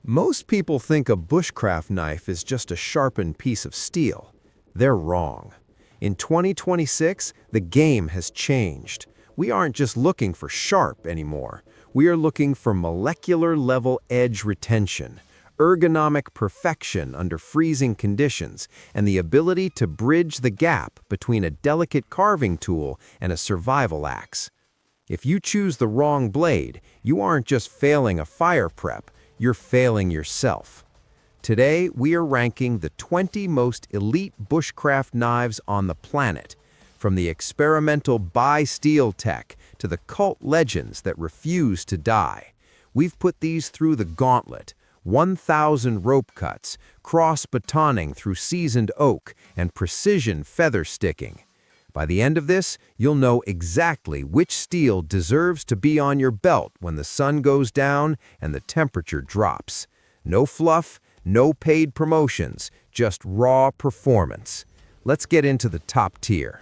Most people think a bushcraft knife is just a sharpened piece of steel. They're wrong. In 2026, the game has changed. We aren't just looking for sharp anymore. We are looking for molecular-level edge retention, ergonomic perfection under freezing conditions, and the ability to bridge the gap between a delicate carving tool and a survival axe. If you choose the wrong blade, you aren't just failing a fire prep, you're failing yourself. Today, we are ranking the 20 most elite bushcraft knives on the planet, from the experimental bi-steel tech to the cult legends that refuse to die. We've put these through the gauntlet, 1,000 rope cuts, cross-batoning through seasoned oak, and precision feather sticking. By the end of this, you'll know exactly which steel deserves to be on your belt when the sun goes down and the temperature drops. No fluff, no paid promotions, just raw performance. Let's get into the top tier.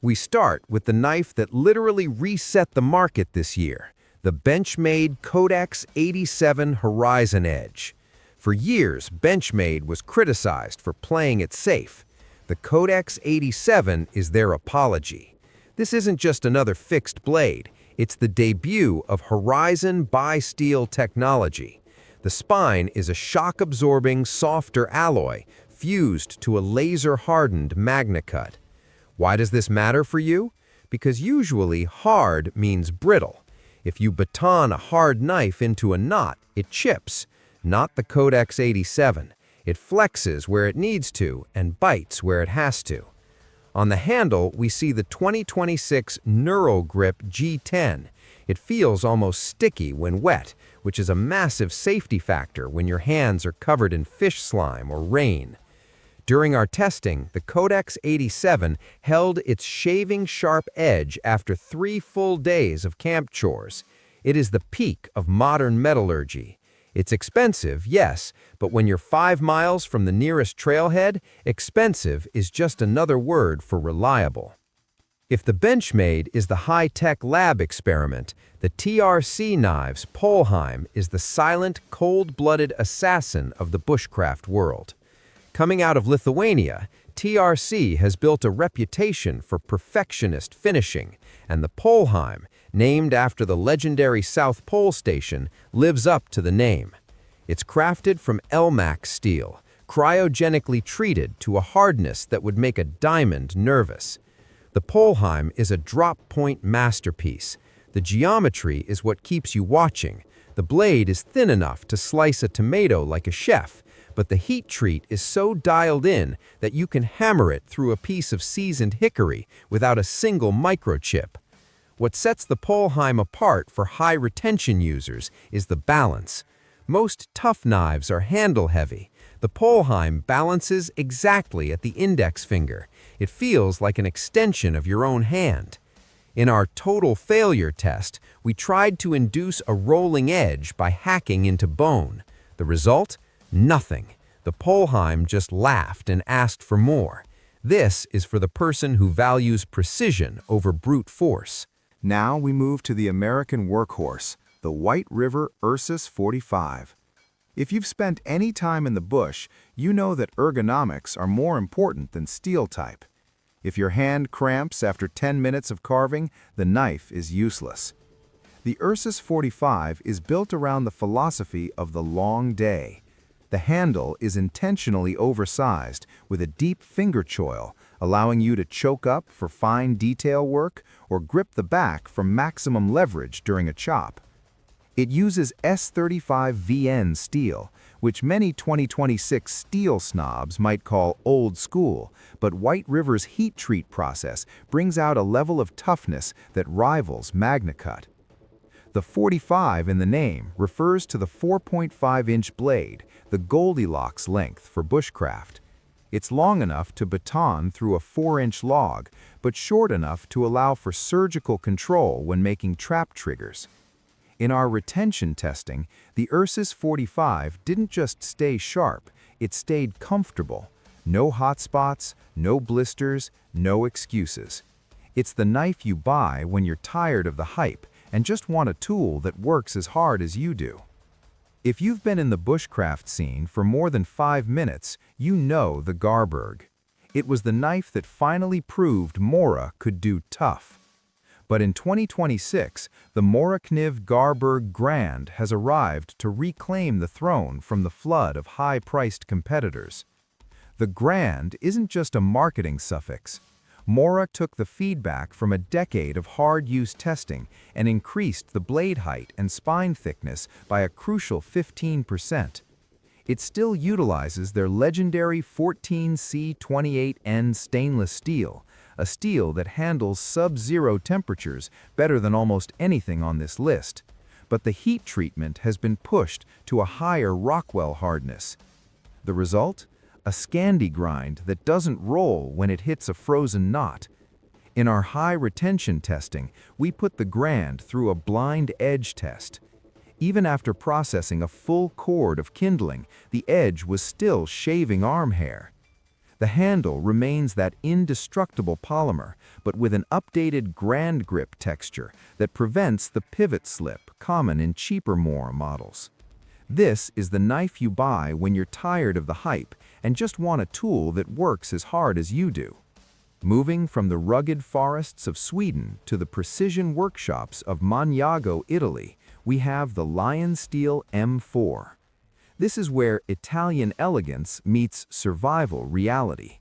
We start with the knife that literally reset the market this year, the Benchmade Codeex 87 Horizon Edge. For years, Benchmade was criticized for playing it safe. The Codeex 87 is their apology. This isn't just another fixed blade, it's the debut of Horizon bi-steel technology. The spine is a shock-absorbing, softer alloy fused to a laser-hardened MagnaCut. Why does this matter for you? Because usually hard means brittle. If you baton a hard knife into a knot, it chips. Not the Codeex 87. It flexes where it needs to and bites where it has to. On the handle, we see the 2026 Neurogrip G10. It feels almost sticky when wet, which is a massive safety factor when your hands are covered in fish slime or rain. During our testing, the Codeex 87 held its shaving-sharp edge after 3 full days of camp chores. It is the peak of modern metallurgy. It's expensive, yes, but when you're 5 miles from the nearest trailhead, expensive is just another word for reliable. If the Benchmade is the high-tech lab experiment, the TRC Knives Poleheim is the silent, cold-blooded assassin of the bushcraft world. Coming out of Lithuania, TRC has built a reputation for perfectionist finishing, and the Poleheim, named after the legendary South Pole station, lives up to the name. It's crafted from Elmax steel, cryogenically treated to a hardness that would make a diamond nervous. The Poleheim is a drop-point masterpiece. The geometry is what keeps you watching. The blade is thin enough to slice a tomato like a chef, but the heat treat is so dialed in that you can hammer it through a piece of seasoned hickory without a single microchip. What sets the Poleheim apart for high-retention users is the balance. Most tough knives are handle-heavy. The Poleheim balances exactly at the index finger. It feels like an extension of your own hand. In our total failure test, we tried to induce a rolling edge by hacking into bone. The result? Nothing. The Poleheim just laughed and asked for more. This is for the person who values precision over brute force. Now we move to the American workhorse, the White River Ursus 45. If you've spent any time in the bush, you know that ergonomics are more important than steel type. If your hand cramps after 10 minutes of carving, the knife is useless. The Ursus 45 is built around the philosophy of the long day. The handle is intentionally oversized with a deep finger choil, allowing you to choke up for fine detail work or grip the back for maximum leverage during a chop. It uses S35VN steel, which many 2026 steel snobs might call old school, but White River's heat treat process brings out a level of toughness that rivals MagnaCut. The 45 in the name refers to the 4.5-inch blade, the Goldilocks length for bushcraft. It's long enough to baton through a 4-inch log, but short enough to allow for surgical control when making trap triggers. In our retention testing, the Ursus 45 didn't just stay sharp, it stayed comfortable. No hot spots, no blisters, no excuses. It's the knife you buy when you're tired of the hype and just want a tool that works as hard as you do. If you've been in the bushcraft scene for more than 5 minutes, you know the Garberg. It was the knife that finally proved Mora could do tough. But in 2026, the Morakniv Garberg Grand has arrived to reclaim the throne from the flood of high-priced competitors. The Grand isn't just a marketing suffix. Mora took the feedback from a decade of hard-use testing and increased the blade height and spine thickness by a crucial 15%. It still utilizes their legendary 14C28N stainless steel, a steel that handles sub-zero temperatures better than almost anything on this list. But the heat treatment has been pushed to a higher Rockwell hardness. The result? A Scandi grind that doesn't roll when it hits a frozen knot. In our high retention testing, we put the Grand through a blind edge test. Even after processing a full cord of kindling, the edge was still shaving arm hair. The handle remains that indestructible polymer, but with an updated Grand Grip texture that prevents the pivot slip common in cheaper Mora models. This is the knife you buy when you're tired of the hype and just want a tool that works as hard as you do. Moving from the rugged forests of Sweden to the precision workshops of Magnago, Italy, we have the Lion Steel M4. This is where Italian elegance meets survival reality.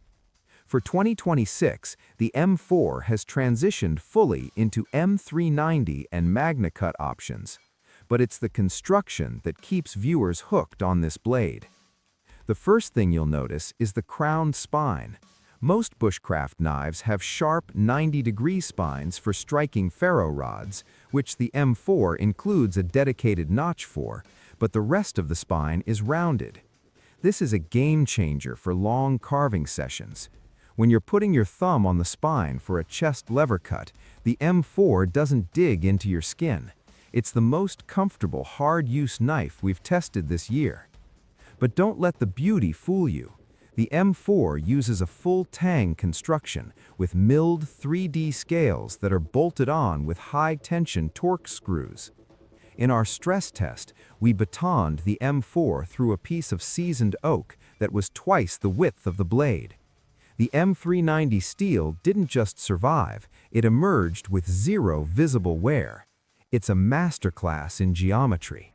For 2026, the M4 has transitioned fully into M390 and MagnaCut options. But it's the construction that keeps viewers hooked on this blade. The first thing you'll notice is the crowned spine. Most bushcraft knives have sharp 90-degree spines for striking ferro rods, which the M4 includes a dedicated notch for, but the rest of the spine is rounded. This is a game changer for long carving sessions. When you're putting your thumb on the spine for a chest lever cut, the M4 doesn't dig into your skin. It's the most comfortable hard-use knife we've tested this year. But don't let the beauty fool you. The M4 uses a full tang construction with milled 3D scales that are bolted on with high-tension torque screws. In our stress test, we batoned the M4 through a piece of seasoned oak that was twice the width of the blade. The M390 steel didn't just survive, it emerged with zero visible wear. It's a masterclass in geometry.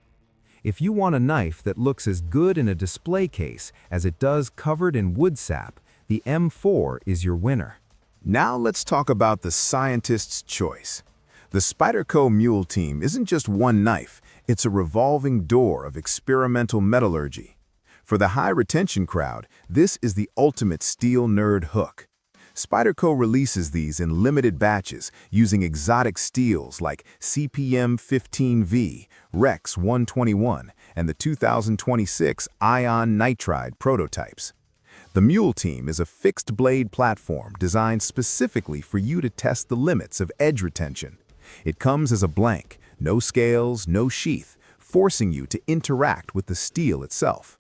If you want a knife that looks as good in a display case as it does covered in wood sap, the M4 is your winner. Now let's talk about the scientist's choice. The Spyderco Mule team isn't just one knife, it's a revolving door of experimental metallurgy. For the high-retention crowd, this is the ultimate steel nerd hook. Spyderco releases these in limited batches using exotic steels like CPM 15V, Rex 121, and the 2026 Ion Nitride prototypes. The Mule team is a fixed-blade platform designed specifically for you to test the limits of edge retention. It comes as a blank, no scales, no sheath, forcing you to interact with the steel itself.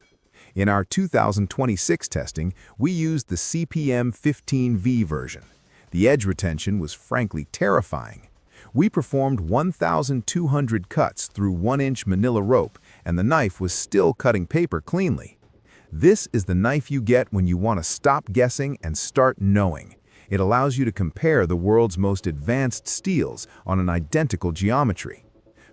In our 2026 testing, we used the CPM 15V version. The edge retention was frankly terrifying. We performed 1,200 cuts through 1-inch manila rope, and the knife was still cutting paper cleanly. This is the knife you get when you want to stop guessing and start knowing. It allows you to compare the world's most advanced steels on an identical geometry.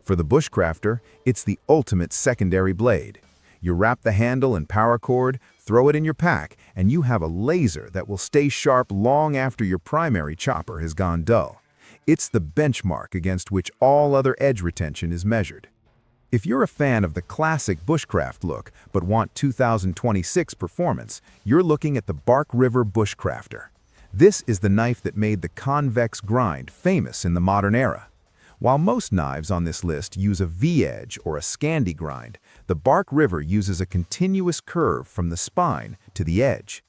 For the Bushcrafter, it's the ultimate secondary blade. You wrap the handle in paracord, throw it in your pack, and you have a laser that will stay sharp long after your primary chopper has gone dull. It's the benchmark against which all other edge retention is measured. If you're a fan of the classic bushcraft look but want 2026 performance, you're looking at the Bark River Bushcrafter. This is the knife that made the convex grind famous in the modern era. While most knives on this list use a V-edge or a Scandi grind, the Bark River uses a continuous curve from the spine to the edge.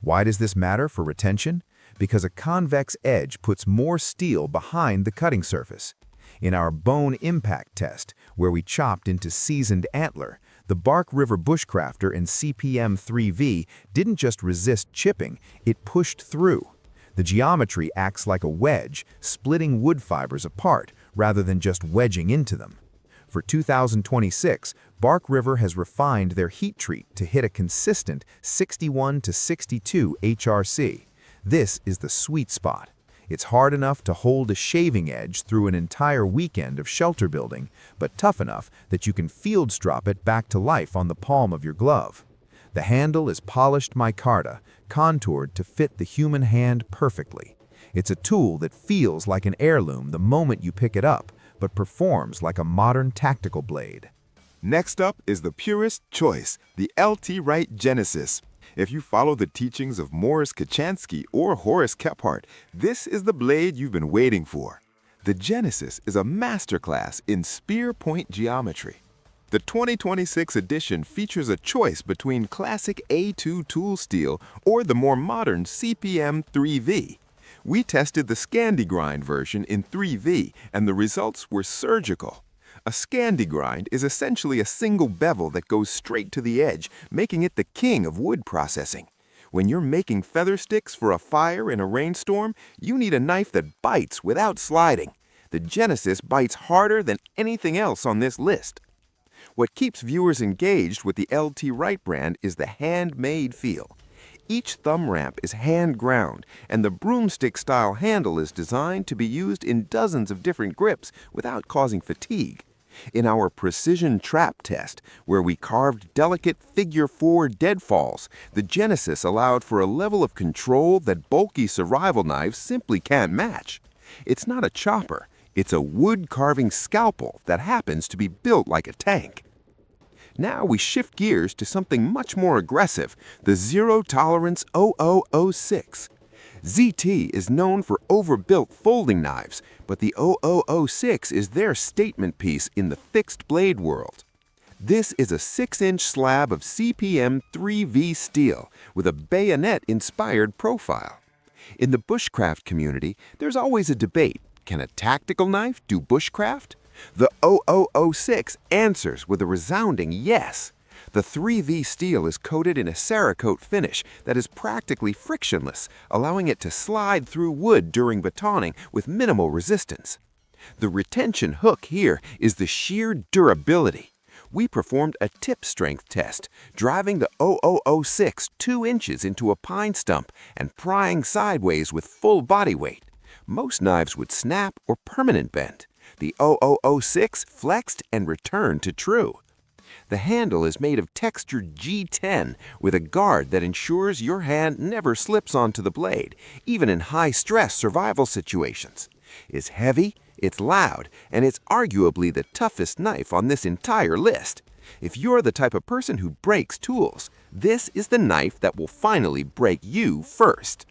Why does this matter for retention? Because a convex edge puts more steel behind the cutting surface. In our bone impact test, where we chopped into seasoned antler, the Bark River Bushcrafter in CPM 3V didn't just resist chipping, it pushed through. The geometry acts like a wedge, splitting wood fibers apart rather than just wedging into them. For 2026, Bark River has refined their heat treat to hit a consistent 61 to 62 HRC. This is the sweet spot. It's hard enough to hold a shaving edge through an entire weekend of shelter building, but tough enough that you can field strop it back to life on the palm of your glove. The handle is polished micarta, contoured to fit the human hand perfectly. It's a tool that feels like an heirloom the moment you pick it up, but performs like a modern tactical blade. Next up is the purest choice, the LT Wright Genesis. If you follow the teachings of Morris Kochanski or Horace Kephart, this is the blade you've been waiting for. The Genesis is a masterclass in spear point geometry. The 2026 edition features a choice between classic A2 tool steel or the more modern CPM 3V. We tested the Scandi Grind version in 3V, and the results were surgical. A Scandi Grind is essentially a single bevel that goes straight to the edge, making it the king of wood processing. When you're making feather sticks for a fire in a rainstorm, you need a knife that bites without sliding. The Genesis bites harder than anything else on this list. What keeps viewers engaged with the LT Wright brand is the handmade feel. Each thumb ramp is hand ground, and the broomstick-style handle is designed to be used in dozens of different grips without causing fatigue. In our precision trap test, where we carved delicate figure-4 deadfalls, the Genesis allowed for a level of control that bulky survival knives simply can't match. It's not a chopper, it's a wood-carving scalpel that happens to be built like a tank. Now we shift gears to something much more aggressive, the Zero Tolerance 0006. ZT is known for overbuilt folding knives, but the 0006 is their statement piece in the fixed blade world. This is a 6-inch slab of CPM 3V steel with a bayonet-inspired profile. In the bushcraft community, there's always a debate. Can a tactical knife do bushcraft? The 0006 answers with a resounding yes. The 3V steel is coated in a Cerakote finish that is practically frictionless, allowing it to slide through wood during batoning with minimal resistance. The retention hook here is the sheer durability. We performed a tip strength test, driving the 0006 2 inches into a pine stump and prying sideways with full body weight. Most knives would snap or permanent bend. The 0006 flexed and returned to true. The handle is made of textured G10 with a guard that ensures your hand never slips onto the blade, even in high-stress survival situations. It's heavy, it's loud, and it's arguably the toughest knife on this entire list. If you're the type of person who breaks tools, this is the knife that will finally break you first.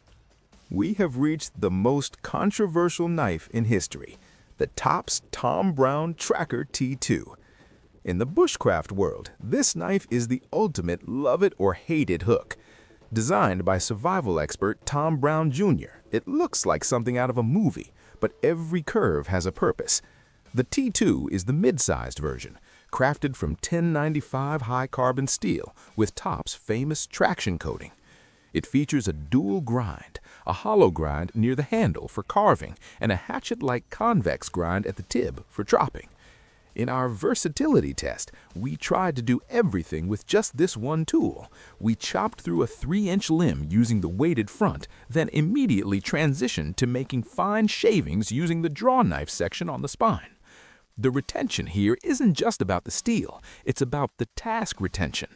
We have reached the most controversial knife in history, the Tops Tom Brown Tracker T2. In the bushcraft world, this knife is the ultimate love-it-or-hate-it hook. Designed by survival expert Tom Brown Jr., it looks like something out of a movie, but every curve has a purpose. The T2 is the mid-sized version, crafted from 1095 high-carbon steel with Top's famous traction coating. It features a dual grind, a hollow grind near the handle for carving, and a hatchet-like convex grind at the tib for chopping. In our versatility test, we tried to do everything with just this one tool. We chopped through a 3-inch limb using the weighted front, then immediately transitioned to making fine shavings using the draw knife section on the spine. The retention here isn't just about the steel, it's about the task retention.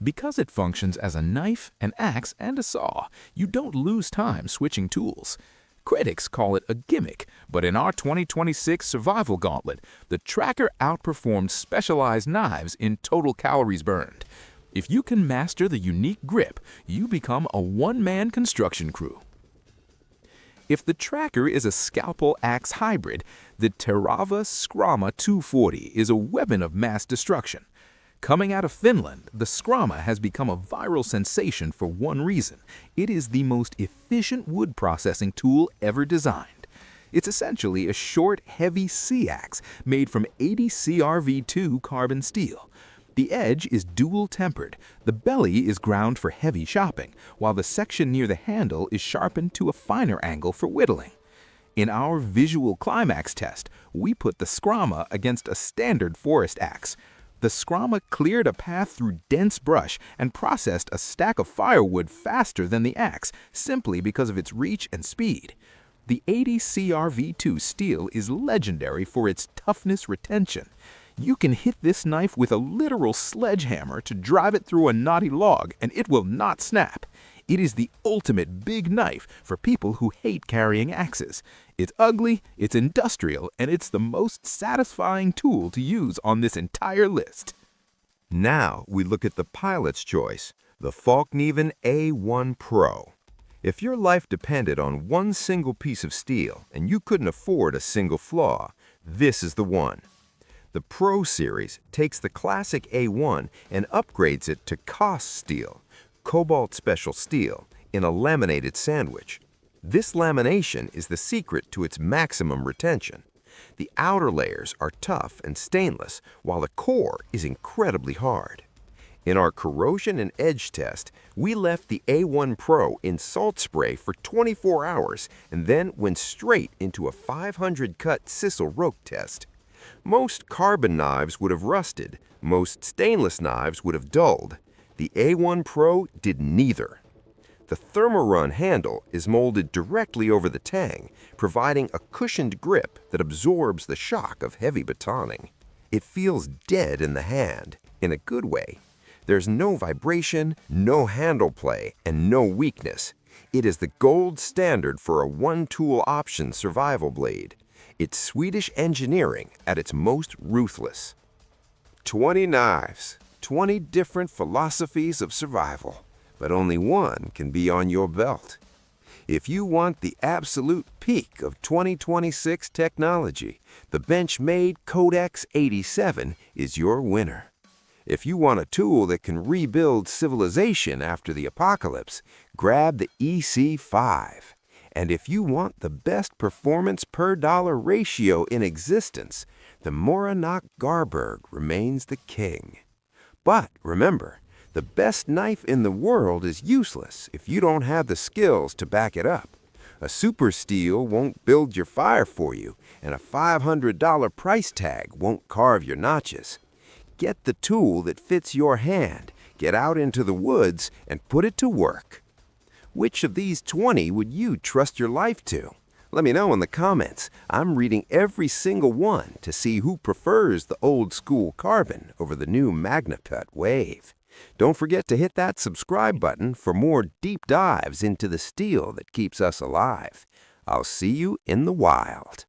Because it functions as a knife, an axe, and a saw, you don't lose time switching tools. Critics call it a gimmick, but in our 2026 Survival Gauntlet, the Tracker outperformed specialized knives in total calories burned. If you can master the unique grip, you become a one-man construction crew. If the Tracker is a scalpel-axe hybrid, the Terra Scramma 240 is a weapon of mass destruction. Coming out of Finland, the Scramma has become a viral sensation for one reason. It is the most efficient wood processing tool ever designed. It's essentially a short, heavy C-axe made from 80 CRV2 carbon steel. The edge is dual-tempered. The belly is ground for heavy chopping, while the section near the handle is sharpened to a finer angle for whittling. In our visual climax test, we put the Scramma against a standard forest axe. The Scramma cleared a path through dense brush and processed a stack of firewood faster than the axe, simply because of its reach and speed. The 80 CRV2 steel is legendary for its toughness retention. You can hit this knife with a literal sledgehammer to drive it through a knotty log, and it will not snap. It is the ultimate big knife for people who hate carrying axes. It's ugly, it's industrial, and it's the most satisfying tool to use on this entire list. Now we look at the pilot's choice, the Fällkniven A1 Pro. If your life depended on one single piece of steel and you couldn't afford a single flaw, this is the one. The Pro series takes the classic A1 and upgrades it to COS steel, Cobalt special steel, in a laminated sandwich. This lamination is the secret to its maximum retention. The outer layers are tough and stainless, while the core is incredibly hard. In our corrosion and edge test, we left the A1 Pro in salt spray for 24 hours and then went straight into a 500 cut sisal roke test. Most carbon knives would have rusted, most stainless knives would have dulled. The A1 Pro did neither. The Thermarun handle is molded directly over the tang, providing a cushioned grip that absorbs the shock of heavy batoning. It feels dead in the hand, in a good way. There's no vibration, no handle play, and no weakness. It is the gold standard for a one-tool option survival blade. It's Swedish engineering at its most ruthless. 20 knives, 20 different philosophies of survival, but only one can be on your belt. If you want the absolute peak of 2026 technology, the Benchmade Codeex 87 is your winner. If you want a tool that can rebuild civilization after the apocalypse, grab the EC5. And if you want the best performance per dollar ratio in existence, the Morakniv Garberg remains the king. But remember, the best knife in the world is useless if you don't have the skills to back it up. A super steel won't build your fire for you, and a $500 price tag won't carve your notches. Get the tool that fits your hand, get out into the woods, and put it to work. Which of these 20 would you trust your life to? Let me know in the comments. I'm reading every single one to see who prefers the old school carbon over the new MagnaCut wave. Don't forget to hit that subscribe button for more deep dives into the steel that keeps us alive. I'll see you in the wild.